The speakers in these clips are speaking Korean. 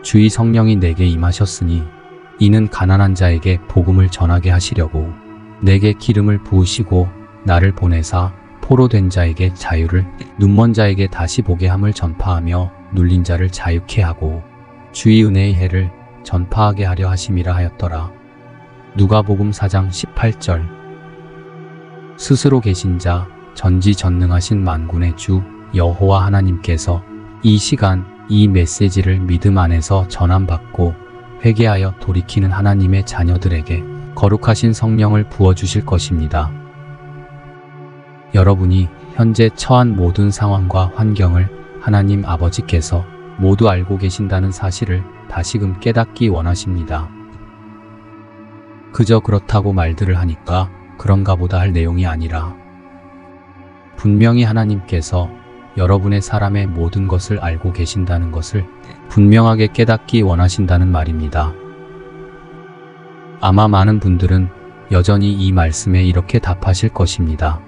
주의 성령이 내게 임하셨으니 이는 가난한 자에게 복음을 전하게 하시려고 내게 기름을 부으시고 나를 보내사 포로된 자에게 자유를, 눈먼 자에게 다시 보게 함을 전파하며 눌린 자를 자유케 하고 주의 은혜의 해를 전파하게 하려 하심이라 하였더라. 누가복음 4장 18절. 스스로 계신 자, 전지전능하신 만군의 주 여호와 하나님께서 이 시간 이 메시지를 믿음 안에서 전함받고 회개하여 돌이키는 하나님의 자녀들에게 거룩하신 성령을 부어주실 것입니다. 여러분이 현재 처한 모든 상황과 환경을 하나님 아버지께서 모두 알고 계신다는 사실을 다시금 깨닫기 원하십니다. 그저 그렇다고 말들을 하니까 그런가 보다 할 내용이 아니라 분명히 하나님께서 여러분의 사람의 모든 것을 알고 계신다는 것을 분명하게 깨닫기 원하신다는 말입니다. 아마 많은 분들은 여전히 이 말씀에 이렇게 답하실 것입니다.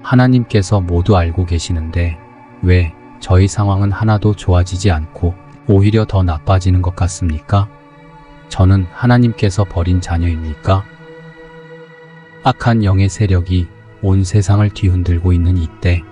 하나님께서 모두 알고 계시는데 왜 저희 상황은 하나도 좋아지지 않고 오히려 더 나빠지는 것 같습니까? 저는 하나님께서 버린 자녀입니까? 악한 영의 세력이 온 세상을 뒤흔들고 있는 이때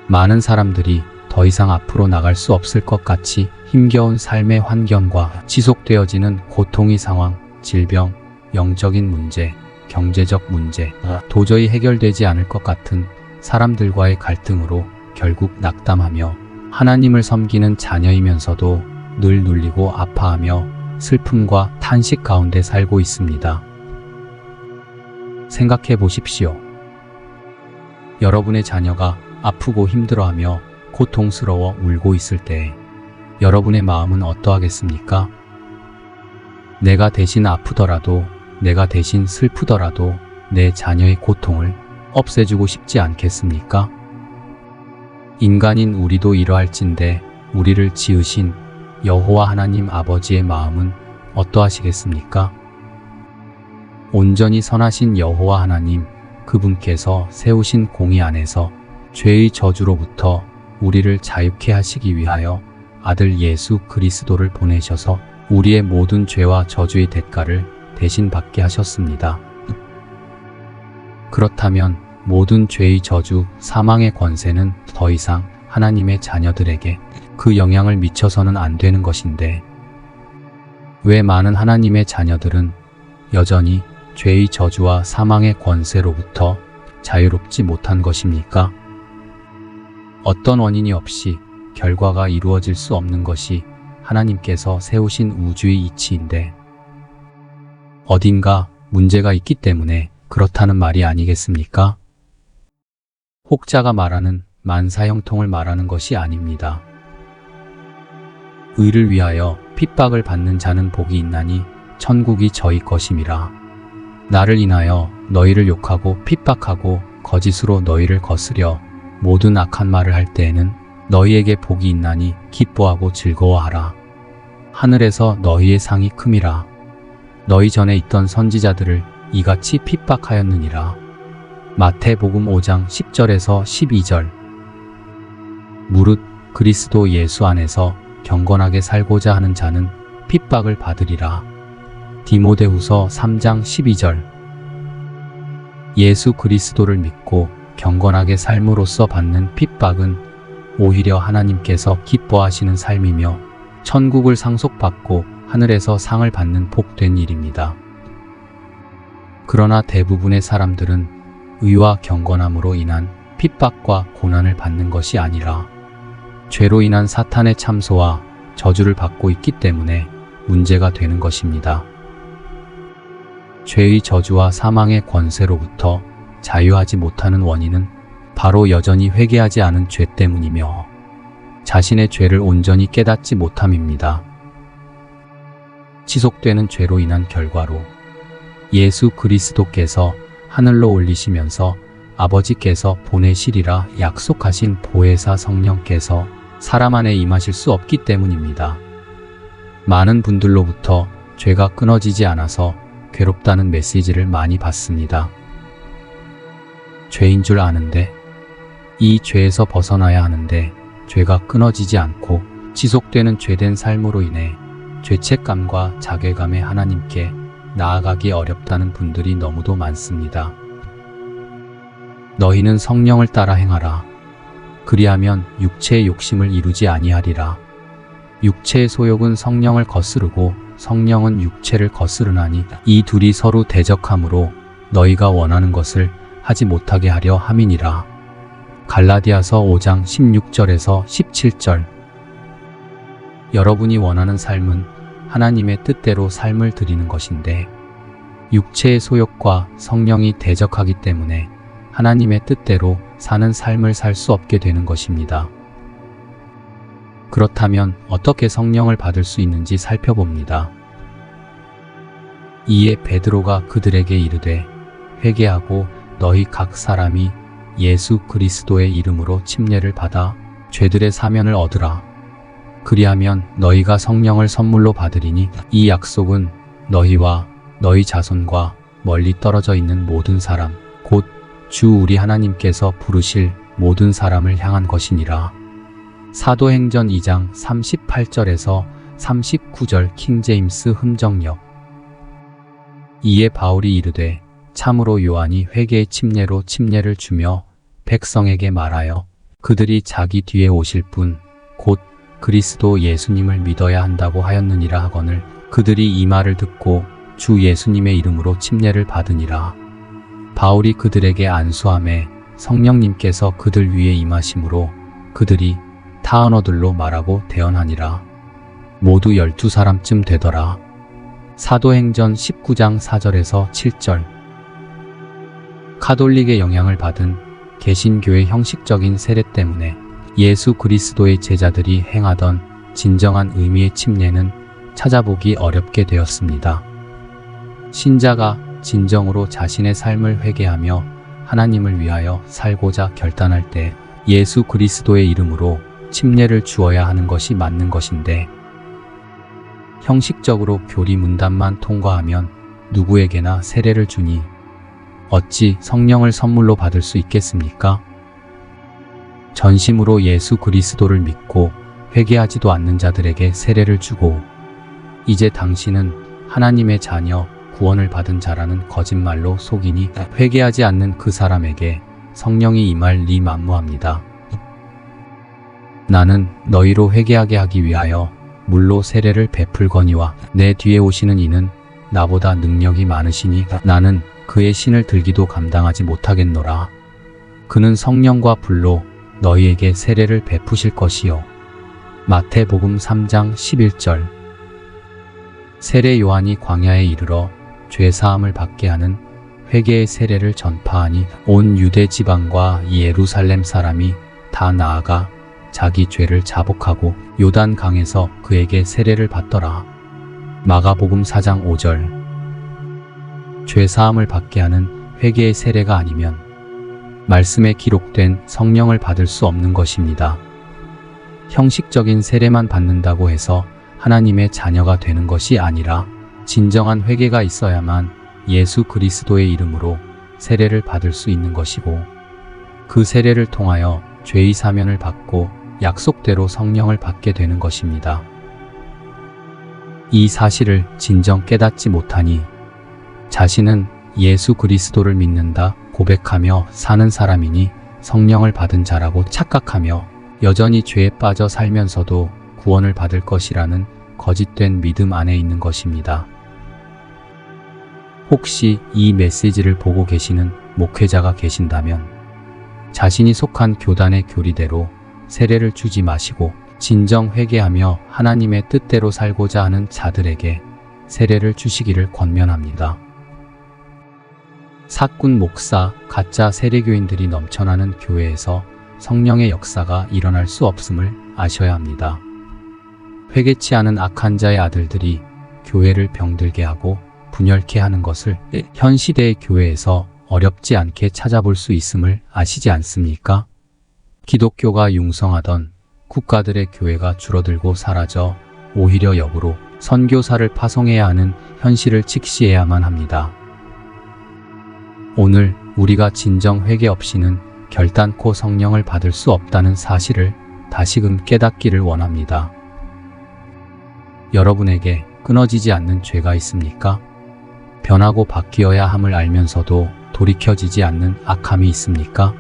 많은 사람들이 더 이상 앞으로 나갈 수 없을 것 같이 힘겨운 삶의 환경과 지속되어지는 고통의 상황, 질병, 영적인 문제, 경제적 문제, 도저히 해결되지 않을 것 같은 사람들과의 갈등으로 결국 낙담하며 하나님을 섬기는 자녀이면서도 늘 눌리고 아파하며 슬픔과 탄식 가운데 살고 있습니다. 생각해 보십시오. 여러분의 자녀가 아프고 힘들어하며 고통스러워 울고 있을 때 여러분의 마음은 어떠하겠습니까? 내가 대신 아프더라도, 내가 대신 슬프더라도 내 자녀의 고통을 없애주고 싶지 않겠습니까? 인간인 우리도 이러할진대 우리를 지으신 여호와 하나님 아버지의 마음은 어떠하시겠습니까? 온전히 선하신 여호와 하나님, 그분께서 세우신 공의 안에서 죄의 저주로부터 우리를 자유케 하시기 위하여 아들 예수 그리스도를 보내셔서 우리의 모든 죄와 저주의 대가를 대신 받게 하셨습니다. 그렇다면 모든 죄의 저주, 사망의 권세는 더 이상 하나님의 자녀들에게 그 영향을 미쳐서는 안 되는 것인데 왜 많은 하나님의 자녀들은 여전히 죄의 저주와 사망의 권세로부터 자유롭지 못한 것입니까? 어떤 원인이 없이 결과가 이루어질 수 없는 것이 하나님께서 세우신 우주의 이치인데 어딘가 문제가 있기 때문에 그렇다는 말이 아니겠습니까? 혹자가 말하는 만사형통을 말하는 것이 아닙니다. 의를 위하여 핍박을 받는 자는 복이 있나니 천국이 저희 것임이라. 나를 인하여 너희를 욕하고 핍박하고 거짓으로 너희를 거스려 모든 악한 말을 할 때에는 너희에게 복이 있나니 기뻐하고 즐거워하라. 하늘에서 너희의 상이 큼이라. 너희 전에 있던 선지자들을 이같이 핍박하였느니라. 마태복음 5장 10절에서 12절. 무릇 그리스도 예수 안에서 경건하게 살고자 하는 자는 핍박을 받으리라. 디모데후서 3장 12절. 예수 그리스도를 믿고 경건하게 삶으로써 받는 핍박은 오히려 하나님께서 기뻐하시는 삶이며 천국을 상속받고 하늘에서 상을 받는 복된 일입니다. 그러나 대부분의 사람들은 의와 경건함으로 인한 핍박과 고난을 받는 것이 아니라 죄로 인한 사탄의 참소와 저주를 받고 있기 때문에 문제가 되는 것입니다. 죄의 저주와 사망의 권세로부터 자유하지 못하는 원인은 바로 여전히 회개하지 않은 죄 때문이며 자신의 죄를 온전히 깨닫지 못함입니다. 지속되는 죄로 인한 결과로 예수 그리스도께서 하늘로 올리시면서 아버지께서 보내시리라 약속하신 보혜사 성령께서 사람 안에 임하실 수 없기 때문입니다. 많은 분들로부터 죄가 끊어지지 않아서 괴롭다는 메시지를 많이 받습니다. 죄인 줄 아는데, 이 죄에서 벗어나야 하는데 죄가 끊어지지 않고 지속되는 죄된 삶으로 인해 죄책감과 자괴감에 하나님께 나아가기 어렵다는 분들이 너무도 많습니다. 너희는 성령을 따라 행하라. 그리하면 육체의 욕심을 이루지 아니하리라. 육체의 소욕은 성령을 거스르고 성령은 육체를 거스르나니 이 둘이 서로 대적하므로 너희가 원하는 것을 하지 못하게 하려 함이니라. 갈라디아서 5장 16절에서 17절. 여러분이 원하는 삶은 하나님의 뜻대로 삶을 드리는 것인데 육체의 소욕과 성령이 대적하기 때문에 하나님의 뜻대로 사는 삶을 살 수 없게 되는 것입니다. 그렇다면 어떻게 성령을 받을 수 있는지 살펴봅니다. 이에 베드로가 그들에게 이르되 회개하고 너희 각 사람이 예수 그리스도의 이름으로 침례를 받아 죄들의 사면을 얻으라. 그리하면 너희가 성령을 선물로 받으리니 이 약속은 너희와 너희 자손과 멀리 떨어져 있는 모든 사람 곧 주 우리 하나님께서 부르실 모든 사람을 향한 것이니라. 사도행전 2장 38절에서 39절 킹제임스 흠정역. 이에 바울이 이르되 참으로 요한이 회개의 침례로 침례를 주며 백성에게 말하여 그들이 자기 뒤에 오실 분 곧 그리스도 예수님을 믿어야 한다고 하였느니라 하거늘 그들이 이 말을 듣고 주 예수님의 이름으로 침례를 받으니라. 바울이 그들에게 안수하매 성령님께서 그들 위에 임하심으로 그들이 타 언어들로 말하고 대언하니라. 모두 12사람쯤 되더라. 사도행전 19장 4절에서 7절. 카톨릭의 영향을 받은 개신교의 형식적인 세례 때문에 예수 그리스도의 제자들이 행하던 진정한 의미의 침례는 찾아보기 어렵게 되었습니다. 신자가 진정으로 자신의 삶을 회개하며 하나님을 위하여 살고자 결단할 때 예수 그리스도의 이름으로 침례를 주어야 하는 것이 맞는 것인데 형식적으로 교리 문답만 통과하면 누구에게나 세례를 주니 어찌 성령을 선물로 받을 수 있겠습니까? 전심으로 예수 그리스도를 믿고 회개하지도 않는 자들에게 세례를 주고 이제 당신은 하나님의 자녀 구원을 받은 자라는 거짓말로 속이니 회개하지 않는 그 사람에게 성령이 임할 리 만무합니다. 나는 너희로 회개하게 하기 위하여 물로 세례를 베풀거니와 내 뒤에 오시는 이는 나보다 능력이 많으시니 나는 그의 신을 들기도 감당하지 못하겠노라. 그는 성령과 불로 너희에게 세례를 베푸실 것이요. 마태복음 3장 11절. 세례 요한이 광야에 이르러 죄사함을 받게 하는 회개의 세례를 전파하니 온 유대 지방과 예루살렘 사람이 다 나아가 자기 죄를 자복하고 요단 강에서 그에게 세례를 받더라. 마가복음 4장 5절. 죄사함을 받게 하는 회개의 세례가 아니면 말씀에 기록된 성령을 받을 수 없는 것입니다. 형식적인 세례만 받는다고 해서 하나님의 자녀가 되는 것이 아니라 진정한 회개가 있어야만 예수 그리스도의 이름으로 세례를 받을 수 있는 것이고 그 세례를 통하여 죄의 사면을 받고 약속대로 성령을 받게 되는 것입니다. 이 사실을 진정 깨닫지 못하니 자신은 예수 그리스도를 믿는다 고백하며 사는 사람이니 성령을 받은 자라고 착각하며 여전히 죄에 빠져 살면서도 구원을 받을 것이라는 거짓된 믿음 안에 있는 것입니다. 혹시 이 메시지를 보고 계시는 목회자가 계신다면 자신이 속한 교단의 교리대로 세례를 주지 마시고 진정 회개하며 하나님의 뜻대로 살고자 하는 자들에게 세례를 주시기를 권면합니다. 사꾼 목사, 가짜 세례교인들이 넘쳐나는 교회에서 성령의 역사가 일어날 수 없음을 아셔야 합니다. 회개치 않은 악한 자의 아들들이 교회를 병들게 하고 분열케 하는 것을 현 시대의 교회에서 어렵지 않게 찾아볼 수 있음을 아시지 않습니까? 기독교가 융성하던 국가들의 교회가 줄어들고 사라져 오히려 역으로 선교사를 파송해야 하는 현실을 직시해야만 합니다. 오늘 우리가 진정 회개 없이는 결단코 성령을 받을 수 없다는 사실을 다시금 깨닫기를 원합니다. 여러분에게 끊어지지 않는 죄가 있습니까? 변하고 바뀌어야 함을 알면서도 돌이켜지지 않는 악함이 있습니까?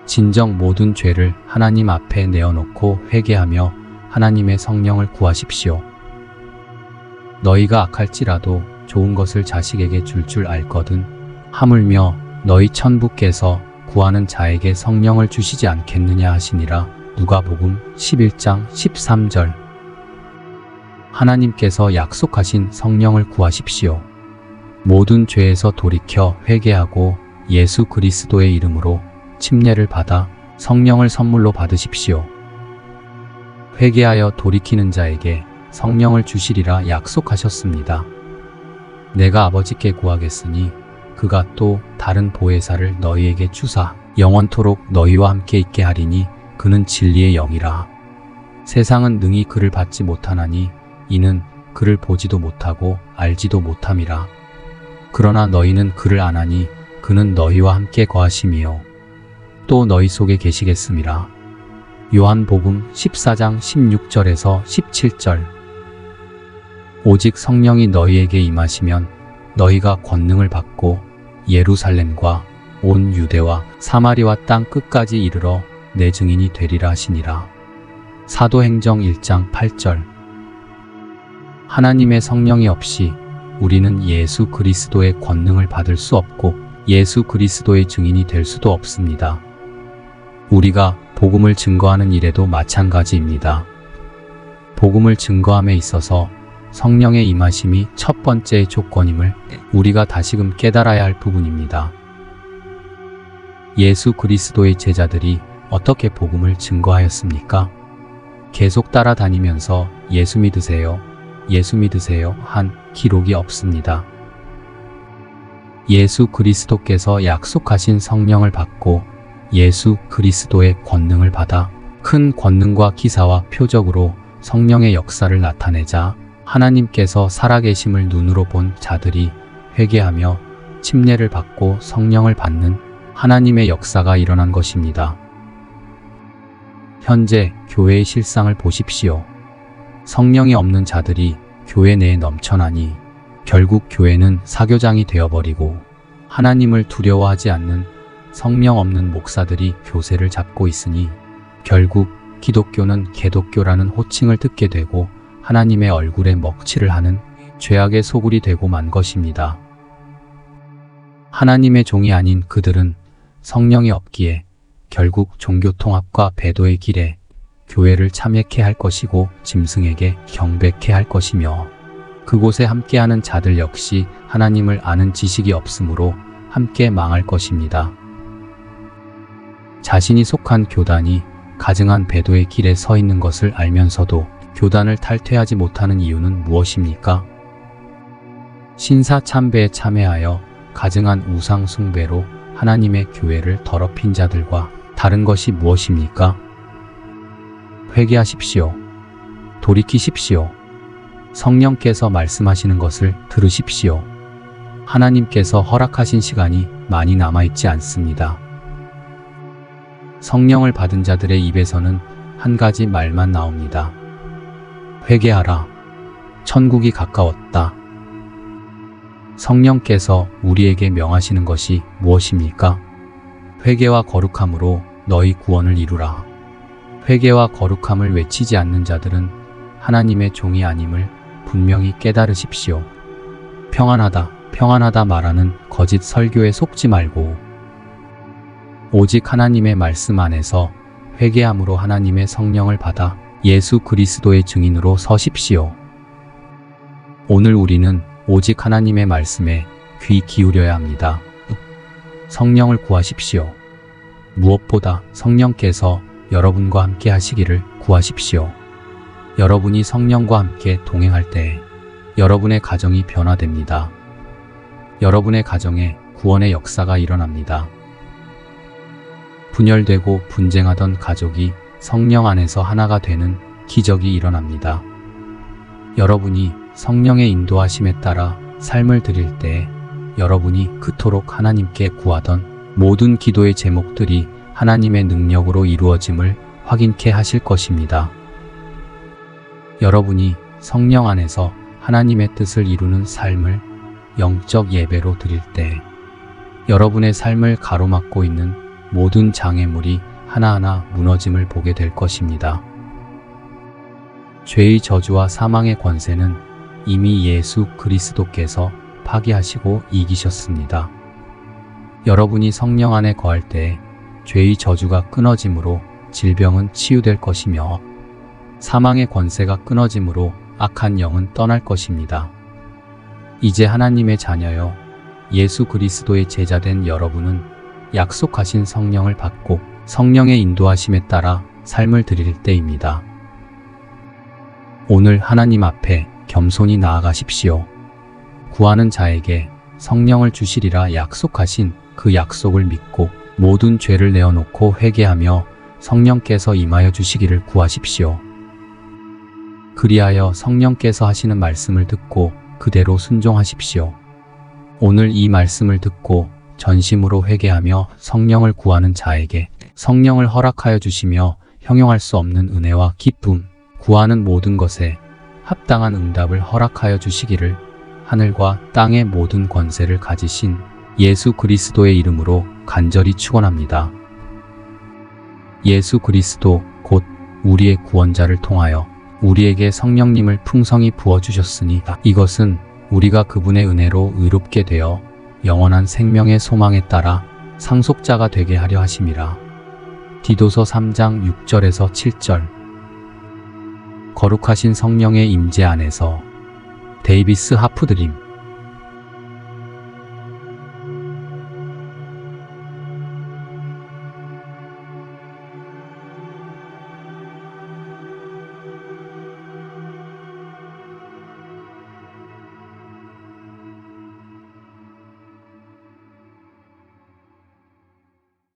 진정 모든 죄를 하나님 앞에 내어놓고 회개하며 하나님의 성령을 구하십시오. 너희가 악할지라도 좋은 것을 자식에게 줄 알거든. 하물며 너희 천부께서 구하는 자에게 성령을 주시지 않겠느냐 하시니라. 누가복음 11장 13절. 하나님께서 약속하신 성령을 구하십시오. 모든 죄에서 돌이켜 회개하고 예수 그리스도의 이름으로 침례를 받아 성령을 선물로 받으십시오. 회개하여 돌이키는 자에게 성령을 주시리라 약속하셨습니다. 내가 아버지께 구하겠으니 그가 또 다른 보혜사를 너희에게 주사 영원토록 너희와 함께 있게 하리니 그는 진리의 영이라. 세상은 능히 그를 받지 못하나니 이는 그를 보지도 못하고 알지도 못함이라. 그러나 너희는 그를 아나니 그는 너희와 함께 거하심이요 또 너희 속에 계시겠음이라. 요한복음 14장 16절에서 17절. 오직 성령이 너희에게 임하시면 너희가 권능을 받고 예루살렘과 온 유대와 사마리아 땅 끝까지 이르러 내 증인이 되리라 하시니라. 사도행정 1장 8절. 하나님의 성령이 없이 우리는 예수 그리스도의 권능을 받을 수 없고 예수 그리스도의 증인이 될 수도 없습니다. 우리가 복음을 증거하는 일에도 마찬가지입니다. 복음을 증거함에 있어서 성령의 임하심이 첫 번째의 조건임을 우리가 다시금 깨달아야 할 부분입니다. 예수 그리스도의 제자들이 어떻게 복음을 증거하였습니까? 계속 따라다니면서 예수 믿으세요, 예수 믿으세요 한 기록이 없습니다. 예수 그리스도께서 약속하신 성령을 받고 예수 그리스도의 권능을 받아 큰 권능과 기사와 표적으로 성령의 역사를 나타내자 하나님께서 살아계심을 눈으로 본 자들이 회개하며 침례를 받고 성령을 받는 하나님의 역사가 일어난 것입니다. 현재 교회의 실상을 보십시오. 성령이 없는 자들이 교회 내에 넘쳐나니 결국 교회는 사교장이 되어버리고 하나님을 두려워하지 않는 성령 없는 목사들이 교세를 잡고 있으니 결국 기독교는 개독교라는 호칭을 듣게 되고 하나님의 얼굴에 먹칠을 하는 죄악의 소굴이 되고 만 것입니다. 하나님의 종이 아닌 그들은 성령이 없기에 결국 종교통합과 배도의 길에 교회를 참여케 할 것이고 짐승에게 경배케 할 것이며 그곳에 함께하는 자들 역시 하나님을 아는 지식이 없으므로 함께 망할 것입니다. 자신이 속한 교단이 가증한 배도의 길에 서 있는 것을 알면서도 교단을 탈퇴하지 못하는 이유는 무엇입니까? 신사 참배에 참여하여 가증한 우상 숭배로 하나님의 교회를 더럽힌 자들과 다른 것이 무엇입니까? 회개하십시오. 돌이키십시오. 성령께서 말씀하시는 것을 들으십시오. 하나님께서 허락하신 시간이 많이 남아있지 않습니다. 성령을 받은 자들의 입에서는 한 가지 말만 나옵니다. 회개하라. 천국이 가까웠다. 성령께서 우리에게 명하시는 것이 무엇입니까? 회개와 거룩함으로 너희 구원을 이루라. 회개와 거룩함을 외치지 않는 자들은 하나님의 종이 아님을 분명히 깨달으십시오. 평안하다, 평안하다 말하는 거짓 설교에 속지 말고 오직 하나님의 말씀 안에서 회개함으로 하나님의 성령을 받아 예수 그리스도의 증인으로 서십시오. 오늘 우리는 오직 하나님의 말씀에 귀 기울여야 합니다. 성령을 구하십시오. 무엇보다 성령께서 여러분과 함께 하시기를 구하십시오. 여러분이 성령과 함께 동행할 때 여러분의 가정이 변화됩니다. 여러분의 가정에 구원의 역사가 일어납니다. 분열되고 분쟁하던 가족이 성령 안에서 하나가 되는 기적이 일어납니다. 여러분이 성령의 인도하심에 따라 삶을 드릴 때 여러분이 그토록 하나님께 구하던 모든 기도의 제목들이 하나님의 능력으로 이루어짐을 확인케 하실 것입니다. 여러분이 성령 안에서 하나님의 뜻을 이루는 삶을 영적 예배로 드릴 때 여러분의 삶을 가로막고 있는 모든 장애물이 하나하나 무너짐을 보게 될 것입니다. 죄의 저주와 사망의 권세는 이미 예수 그리스도께서 파괴하시고 이기셨습니다. 여러분이 성령 안에 거할 때 죄의 저주가 끊어짐으로 질병은 치유될 것이며 사망의 권세가 끊어짐으로 악한 영은 떠날 것입니다. 이제 하나님의 자녀여 예수 그리스도의 제자된 여러분은 약속하신 성령을 받고 성령의 인도하심에 따라 삶을 드릴 때입니다. 오늘 하나님 앞에 겸손히 나아가십시오. 구하는 자에게 성령을 주시리라 약속하신 그 약속을 믿고 모든 죄를 내어놓고 회개하며 성령께서 임하여 주시기를 구하십시오. 그리하여 성령께서 하시는 말씀을 듣고 그대로 순종하십시오. 오늘 이 말씀을 듣고 전심으로 회개하며 성령을 구하는 자에게 성령을 허락하여 주시며 형용할 수 없는 은혜와 기쁨, 구하는 모든 것에 합당한 응답을 허락하여 주시기를 하늘과 땅의 모든 권세를 가지신 예수 그리스도의 이름으로 간절히 축원합니다. 예수 그리스도 곧 우리의 구원자를 통하여 우리에게 성령님을 풍성히 부어주셨으니 이것은 우리가 그분의 은혜로 의롭게 되어 영원한 생명의 소망에 따라 상속자가 되게 하려 하심이라. 디도서 3장 6절에서 7절. 거룩하신 성령의 임재 안에서 데이비스 하프드림